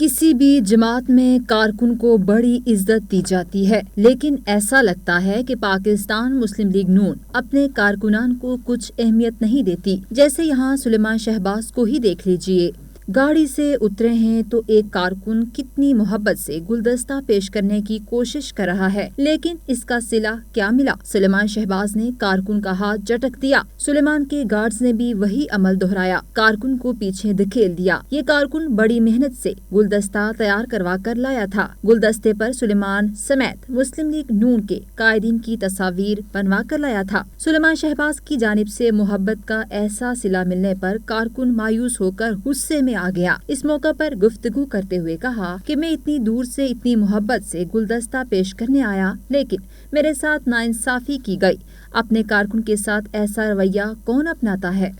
کسی بھی جماعت میں کارکن کو بڑی عزت دی جاتی ہے، لیکن ایسا لگتا ہے کہ پاکستان مسلم لیگ نون اپنے کارکنان کو کچھ اہمیت نہیں دیتی۔ جیسے یہاں سلیمان شہباز کو ہی دیکھ لیجئے، گاڑی سے اترے ہیں تو ایک کارکن کتنی محبت سے گلدستہ پیش کرنے کی کوشش کر رہا ہے، لیکن اس کا صلہ کیا ملا؟ سلیمان شہباز نے کارکن کا ہاتھ جھٹک دیا، سلیمان کے گارڈز نے بھی وہی عمل دہرایا، کارکن کو پیچھے دھکیل دیا۔ یہ کارکن بڑی محنت سے گلدستہ تیار کروا کر لایا تھا۔ گلدستے پر سلیمان سمیت مسلم لیگ نون کے قائدین کی تصاویر بنوا کر لایا تھا۔ سلیمان شہباز کی جانب سے محبت کا ایسا صلہ ملنے پر کارکن مایوس ہو کر غصے میں آ گیا۔ اس موقع پر گفتگو کرتے ہوئے کہا کہ میں اتنی دور سے اتنی محبت سے گلدستہ پیش کرنے آیا، لیکن میرے ساتھ ناانصافی کی گئی۔ اپنے کارکن کے ساتھ ایسا رویہ کون اپناتا ہے؟